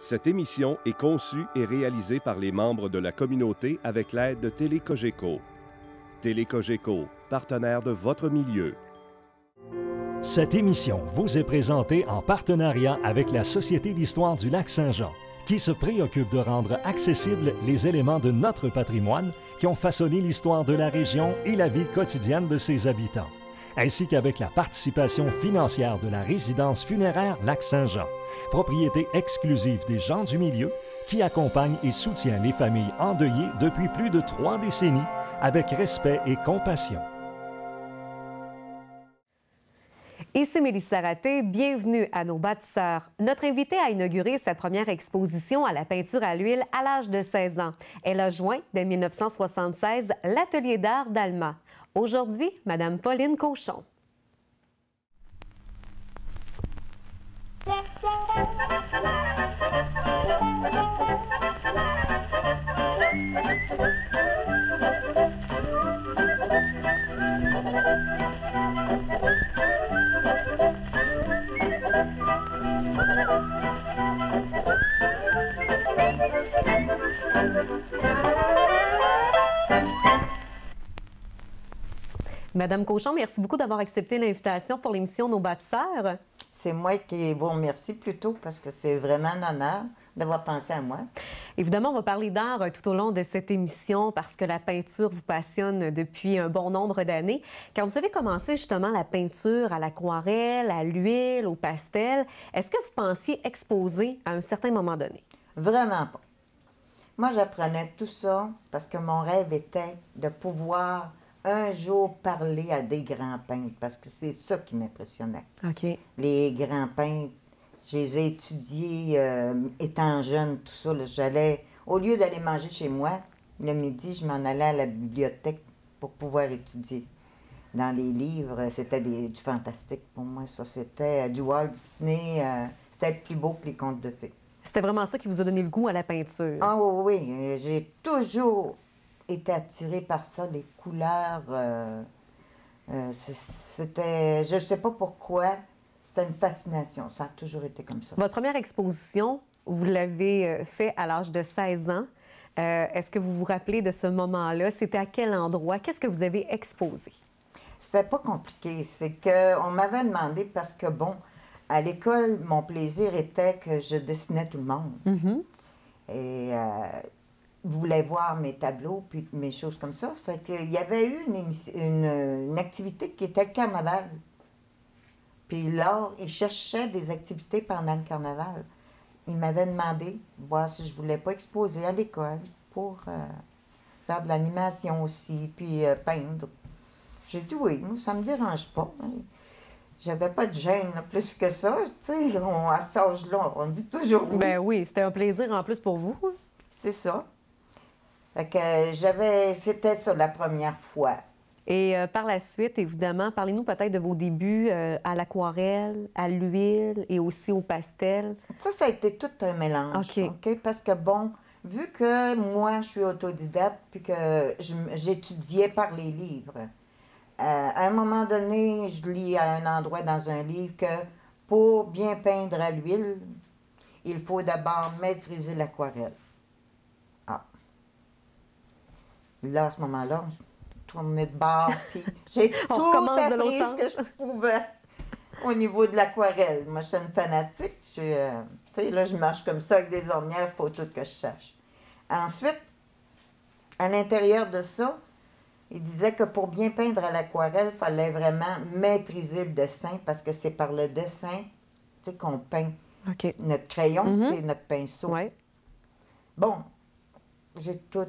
Cette émission est conçue et réalisée par les membres de la communauté avec l'aide de Télécogeco. Télécogeco, partenaire de votre milieu. Cette émission vous est présentée en partenariat avec la Société d'histoire du Lac-Saint-Jean, qui se préoccupe de rendre accessibles les éléments de notre patrimoine qui ont façonné l'histoire de la région et la vie quotidienne de ses habitants, ainsi qu'avec la participation financière de la résidence funéraire Lac-Saint-Jean, propriété exclusive des gens du milieu, qui accompagne et soutient les familles endeuillées depuis plus de 3 décennies avec respect et compassion. Ici Mélissa Raté, bienvenue à nos bâtisseurs. Notre invitée a inauguré sa première exposition à la peinture à l'huile à l'âge de 16 ans. Elle a joint, dès 1976, l'atelier d'art d'Alma. Aujourd'hui, Madame Pauline Cochon. Madame Cochon, merci beaucoup d'avoir accepté l'invitation pour l'émission Nos bâtisseurs. C'est moi qui vous remercie plutôt parce que c'est vraiment un honneur d'avoir pensé à moi. Évidemment, on va parler d'art tout au long de cette émission parce que la peinture vous passionne depuis un bon nombre d'années. Quand vous avez commencé justement la peinture à l'aquarelle, à l'huile, au pastel, est-ce que vous pensiez exposer à un certain moment donné? Vraiment pas. Moi, j'apprenais tout ça parce que mon rêve était de pouvoir un jour parler à des grands peintres, parce que c'est ça qui m'impressionnait. OK. Les grands peintres, je les ai étudiés étant jeune, tout ça. J'allais, au lieu d'aller manger chez moi, le midi, je m'en allais à la bibliothèque pour pouvoir étudier. Dans les livres, c'était du fantastique pour moi. Ça, c'était du Walt Disney. C'était plus beau que les contes de fées. C'était vraiment ça qui vous a donné le goût à la peinture? Ah oui, oui. J'ai toujours été attirée par ça, les couleurs. C'était, je ne sais pas pourquoi, c'était une fascination. Ça a toujours été comme ça. Votre première exposition, vous l'avez fait à l'âge de 16 ans. Est-ce que vous vous rappelez de ce moment-là? C'était à quel endroit? Qu'est-ce que vous avez exposé? C'était pas compliqué. C'est qu'on m'avait demandé parce que, bon, à l'école, mon plaisir était que je dessinais tout le monde. Mm-hmm. Et voulait voir mes tableaux, puis mes choses comme ça. Fait qu'il y avait eu une activité qui était le carnaval. Puis là, ils cherchaient des activités pendant le carnaval. Ils m'avaient demandé, voir si je voulais pas exposer à l'école pour faire de l'animation aussi, puis peindre. J'ai dit oui, ça me dérange pas. J'avais pas de gêne plus que ça. Tu sais, à cet âge-là, on dit toujours oui. Ben oui, c'était un plaisir en plus pour vous. C'est ça. Fait que c'était ça la première fois. Et par la suite, évidemment, parlez-nous peut-être de vos débuts à l'aquarelle, à l'huile et aussi au pastel. Ça a été tout un mélange. OK? Parce que, bon, vu que moi, je suis autodidacte puis que j'étudiais par les livres, à un moment donné, je lis à un endroit dans un livre que pour bien peindre à l'huile, il faut d'abord maîtriser l'aquarelle. Là, à ce moment-là, je tournais de bord, puis j'ai tout appris ce que je pouvais au niveau de l'aquarelle. Moi, je suis une fanatique. Tu sais, là, je marche comme ça avec des ornières, il faut tout que je sache. Ensuite, à l'intérieur de ça, il disait que pour bien peindre à l'aquarelle, il fallait vraiment maîtriser le dessin, parce que c'est par le dessin, tu sais, qu'on peint. OK. Notre crayon, c'est notre pinceau. Ouais. Bon, j'ai tout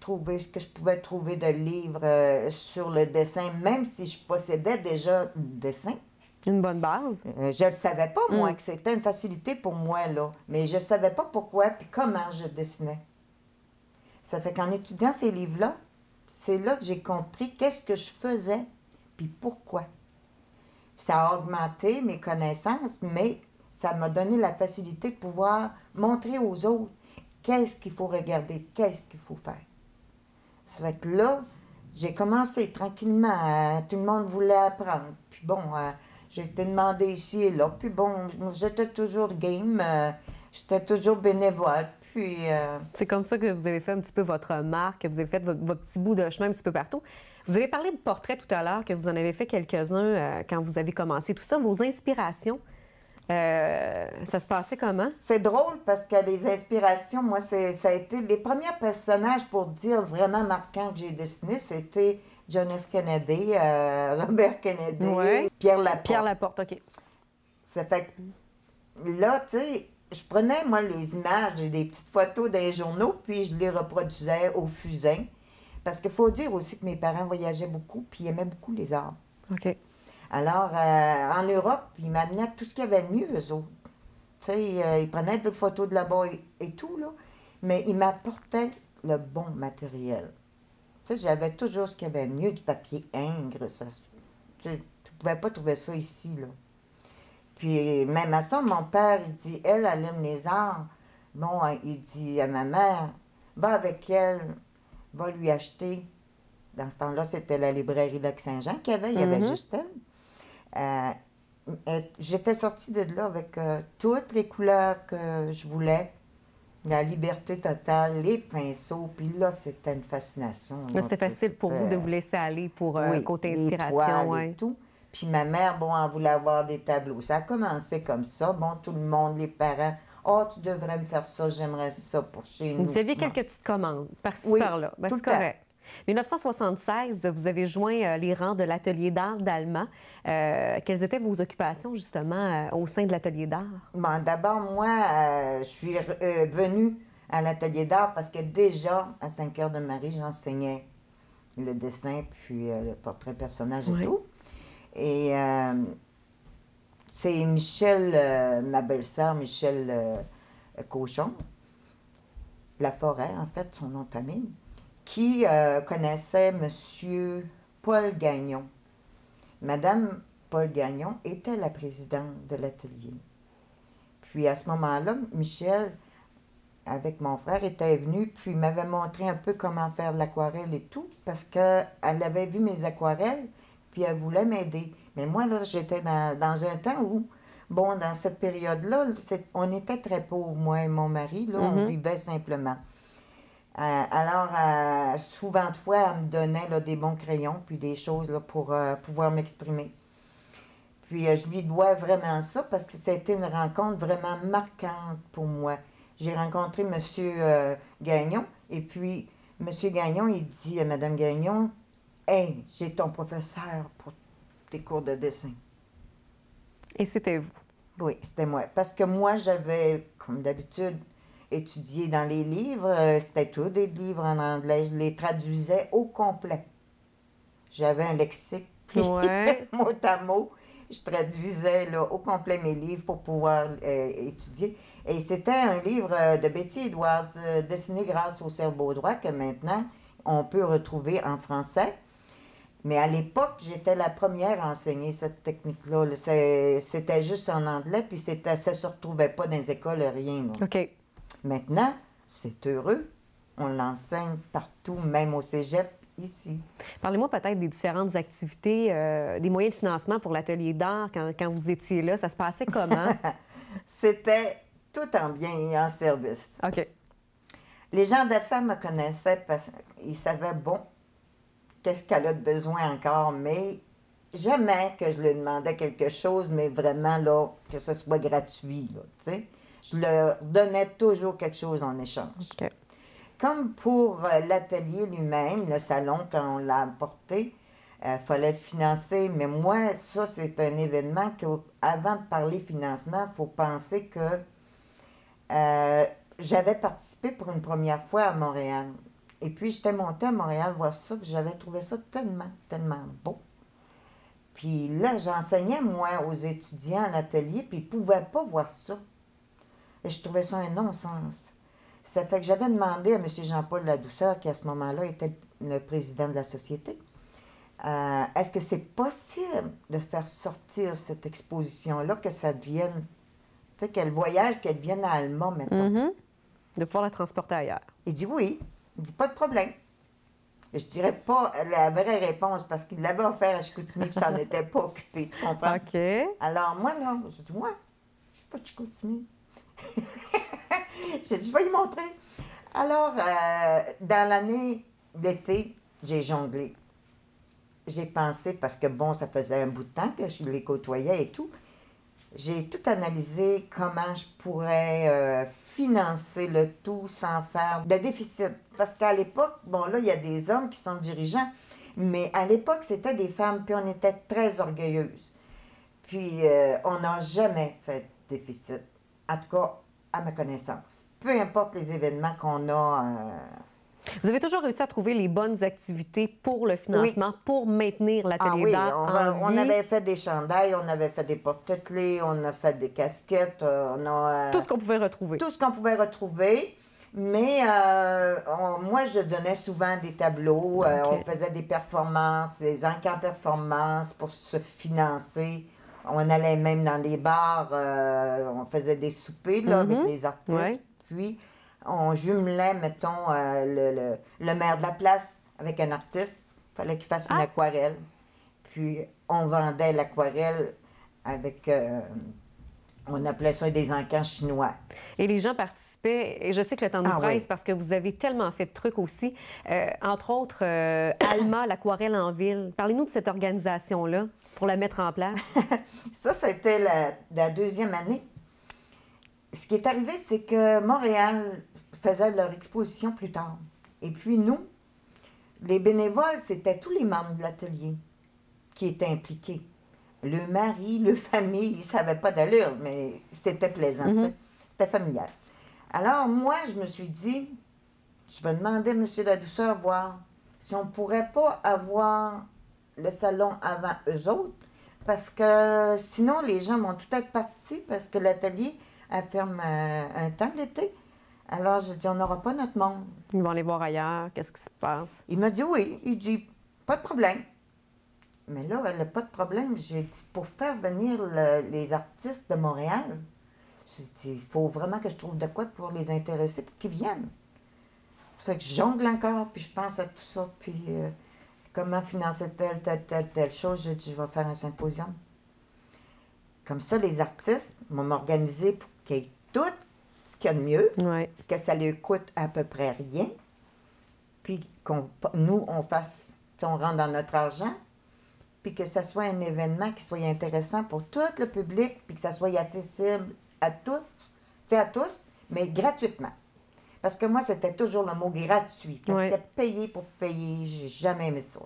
trouver ce que je pouvais trouver de livres sur le dessin, même si je possédais déjà le dessin. Une bonne base. Je ne le savais pas, moi, que c'était une facilité pour moi, là. Mais je ne savais pas pourquoi puis comment je dessinais. Ça fait qu'en étudiant ces livres-là, c'est là que j'ai compris qu'est-ce que je faisais puis pourquoi. Ça a augmenté mes connaissances, mais ça m'a donné la facilité de pouvoir montrer aux autres qu'est-ce qu'il faut regarder, qu'est-ce qu'il faut faire. Ça fait que là, j'ai commencé tranquillement. Tout le monde voulait apprendre. Puis bon, j'ai été demandé ici et là. Puis bon, j'étais toujours game. J'étais toujours bénévole. Puis, C'est comme ça que vous avez fait un petit peu votre marque, que vous avez fait votre petit bout de chemin un petit peu partout. Vous avez parlé de portraits tout à l'heure, que vous en avez fait quelques-uns quand vous avez commencé tout ça. Vos inspirations, ça se passait comment? c'est drôle parce que les inspirations, moi, ça a été... Les premiers personnages, pour dire vraiment marquants que j'ai dessinés, c'était John F. Kennedy, Robert Kennedy, Ouais. Pierre Laporte. Pierre Laporte, OK. Ça fait que là, tu sais, je prenais, moi, les images, des petites photos des journaux, puis je les reproduisais au fusain. Parce qu'il faut dire aussi que mes parents voyageaient beaucoup, puis ils aimaient beaucoup les arts. OK. Alors, en Europe, ils m'amenaient tout ce qu'il y avait de mieux, eux autres. Tu sais, ils prenaient des photos de là-bas et tout, là. Mais ils m'apportaient le bon matériel. Tu sais, j'avais toujours ce qu'il y avait de mieux, du papier ingre. Ça, tu ne pouvais pas trouver ça ici, là. Puis, même à ça, mon père, il dit, elle aime les arts. Bon, il dit à ma mère, va avec elle, va lui acheter. Dans ce temps-là, c'était la librairie Lac-Saint-Jean qu'il y avait, il y avait juste elle. J'étais sortie de là avec toutes les couleurs que je voulais, la liberté totale, les pinceaux, puis là, c'était une fascination. Là, c'était facile pour vous de vous laisser aller pour oui, côté les inspiration. toiles Ouais. et tout. Puis ma mère, bon, elle voulait avoir des tableaux. Ça a commencé comme ça. Bon, tout le monde, les parents, « Oh, tu devrais me faire ça, j'aimerais ça pour chez nous. » Vous aviez quelques petites commandes, par-ci, Oui, par-là. Ben, tout c'est le temps. correct. 1976, vous avez joint les rangs de l'Atelier d'art d'Allemand. Quelles étaient vos occupations, justement, au sein de l'Atelier d'art? Bon, d'abord, moi, je suis venue à l'Atelier d'art parce que déjà, à 5 heures de Marie, j'enseignais le dessin, puis le portrait personnage et Oui. tout. Et c'est Michel, ma belle-sœur, Michel Cochon, Laforêt, en fait, son nom de famille, qui connaissait M. Paul Gagnon. Madame Paul Gagnon était la présidente de l'atelier. Puis à ce moment-là, Michel, avec mon frère, était venu, puis m'avait montré un peu comment faire de l'aquarelle et tout, parce qu'elle avait vu mes aquarelles, puis elle voulait m'aider. Mais moi, là, j'étais dans un temps où, bon, dans cette période-là, on était très pauvres, moi et mon mari, là, on vivait simplement. Alors, souvent de fois, elle me donnait là, des bons crayons, puis des choses là, pour pouvoir m'exprimer. Puis je lui dois vraiment ça, parce que c'était une rencontre vraiment marquante pour moi. J'ai rencontré M. Gagnon, et puis M. Gagnon, il dit à Mme Gagnon, « Hey, j'ai ton professeur pour tes cours de dessin. » Et c'était vous. Oui, c'était moi. Parce que moi, j'avais, comme d'habitude, étudié dans les livres. C'était tous des livres en anglais. Je les traduisais au complet. J'avais un lexique, puis Ouais. mot à mot. Je traduisais là, au complet mes livres pour pouvoir étudier. Et c'était un livre de Betty Edwards, dessiné grâce au cerveau droit, que maintenant, on peut retrouver en français. Mais à l'époque, j'étais la première à enseigner cette technique-là. Là. C'était juste en anglais, puis ça ne se retrouvait pas dans les écoles, rien. Là. OK. Maintenant, c'est heureux. On l'enseigne partout, même au cégep, ici. Parlez-moi peut-être des différentes activités, des moyens de financement pour l'Atelier d'art quand vous étiez là. Ça se passait comment? C'était tout en bien et en service. OK. Les gens d'affaires me connaissaient parce qu'ils savaient, bon, qu'est-ce qu'elle a de besoin encore, mais jamais que je lui demandais quelque chose, mais vraiment, là, que ce soit gratuit, là, tu sais. Je leur donnais toujours quelque chose en échange. OK. Comme pour l'atelier lui-même, le salon, quand on l'a apporté, il fallait le financer. Mais moi, ça, c'est un événement qu'avant de parler financement, il faut penser que j'avais participé pour une première fois à Montréal. Et puis, j'étais montée à Montréal voir ça, puis j'avais trouvé ça tellement, tellement beau. Puis là, j'enseignais, moi, aux étudiants à l'atelier, puis ils ne pouvaient pas voir ça. Et je trouvais ça un non-sens. Ça fait que j'avais demandé à M. Jean-Paul Ladouceur, qui à ce moment-là était le président de la société, est-ce que c'est possible de faire sortir cette exposition-là, que ça devienne, tu sais, qu'elle voyage, qu'elle vienne à Alma, mettons. De pouvoir la transporter ailleurs. Il dit oui. Il dit pas de problème. Je dirais pas la vraie réponse, parce qu'il l'avait offert à Chicoutimi, puis ça n'était pas occupé, tu comprends? OK. Alors moi, là, je dis, moi, je suis pas de Chicoutimi. J'ai dit, je vais lui montrer. Alors, dans l'année d'été, j'ai jonglé. J'ai pensé, parce que bon, ça faisait un bout de temps que je les côtoyais et tout, j'ai tout analysé comment je pourrais financer le tout sans faire de déficit. Parce qu'à l'époque, bon là, il y a des hommes qui sont dirigeants, mais à l'époque, c'était des femmes, puis on était très orgueilleuses. Puis on n'a jamais fait de déficit, en tout cas, à ma connaissance. Peu importe les événements qu'on a... Vous avez toujours réussi à trouver les bonnes activités pour le financement, pour maintenir l'atelier d'art en vie. On avait fait des chandails, on avait fait des porte-clés, on a fait des casquettes, tout ce qu'on pouvait retrouver. Tout ce qu'on pouvait retrouver. Mais moi, je donnais souvent des tableaux. On faisait des performances, des encans performances pour se financer. On allait même dans les bars, on faisait des soupers là, avec les artistes. Puis, on jumelait, mettons, le maire de la place avec un artiste. Il fallait qu'il fasse une aquarelle. Puis, on vendait l'aquarelle avec... on appelait ça des encans chinois. Et les gens participaient. Et je sais que le temps nous presse parce que vous avez tellement fait de trucs aussi. Entre autres, Alma, l'aquarelle en ville. Parlez-nous de cette organisation-là pour la mettre en place. Ça, c'était la deuxième année. Ce qui est arrivé, c'est que Montréal faisait leur exposition plus tard. Et puis nous, les bénévoles, c'était tous les membres de l'atelier qui étaient impliqués. Le mari, le famille, ils ne savaient pas d'allure, mais c'était plaisant, c'était familial. Alors moi, je me suis dit, je vais demander à M. Ladouceur voir si on ne pourrait pas avoir le salon avant eux autres, parce que sinon, les gens vont tout être partis, parce que l'atelier... Elle ferme un temps l'été. Alors, je dis, on n'aura pas notre monde. Ils vont aller voir ailleurs. Qu'est-ce qui se passe? Il m'a dit oui. Il dit, pas de problème. Mais là, elle n'a pas de problème. J'ai dit, pour faire venir les artistes de Montréal, j'ai dit, il faut vraiment que je trouve de quoi pour les intéresser, pour qu'ils viennent. Ça fait que je jongle encore, puis je pense à tout ça, puis comment financer telle chose. J'ai dit, je vais faire un symposium. Comme ça, les artistes vont m'organiser pour qu'ils aient tout ce qu'il y a de mieux, que ça leur coûte à peu près rien, puis nous, on rentre dans notre argent, puis que ce soit un événement qui soit intéressant pour tout le public, puis que ça soit accessible à tous, mais gratuitement. Parce que moi, c'était toujours le mot gratuit. Parce que c'était payé pour payer. J'ai jamais aimé ça.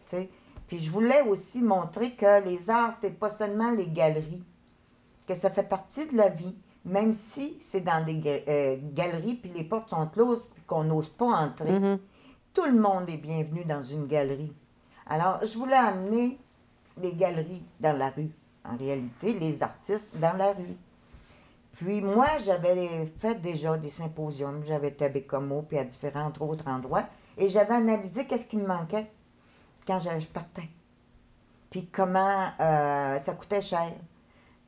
T'sais. Puis je voulais aussi montrer que les arts, c'est pas seulement les galeries, que ça fait partie de la vie, même si c'est dans des galeries, puis les portes sont closes, puis qu'on n'ose pas entrer. Tout le monde est bienvenu dans une galerie. Alors, je voulais amener les galeries dans la rue, en réalité, les artistes dans la rue. Puis moi, j'avais fait déjà des symposiums, j'avais été à Bécomo, puis à différents autres endroits, et j'avais analysé qu'est-ce qui me manquait quand je partais. Puis comment ça coûtait cher.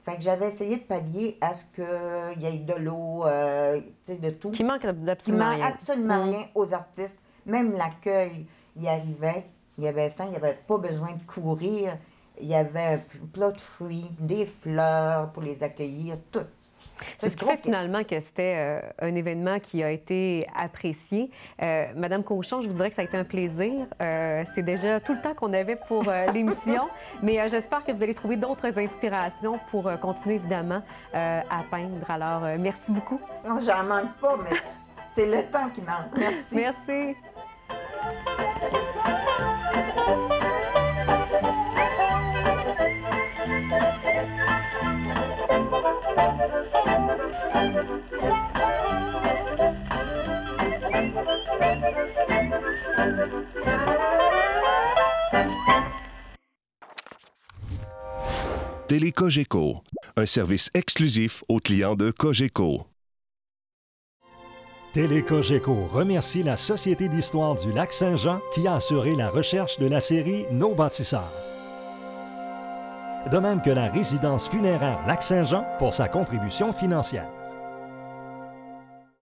Fait que j'avais essayé de pallier à ce qu'il y ait de l'eau, de tout. Qui manque absolument rien. Qui manque absolument rien aux artistes. Même l'accueil, il arrivait, il avait faim, il n'y avait pas besoin de courir. Il y avait un plat de fruits, des fleurs pour les accueillir, tout. C'est ce qui fait finalement que c'était un événement qui a été apprécié. Madame Cochon, je vous dirais que ça a été un plaisir. C'est déjà tout le temps qu'on avait pour l'émission, mais j'espère que vous allez trouver d'autres inspirations pour continuer évidemment à peindre. Alors, merci beaucoup. Non, j'en manque pas, mais c'est le temps qui manque. Merci. Merci. Télé Cogeco, un service exclusif aux clients de Cogeco. Télé Cogeco remercie la Société d'histoire du Lac-Saint-Jean qui a assuré la recherche de la série Nos bâtisseurs. De même que la résidence funéraire Lac-Saint-Jean pour sa contribution financière.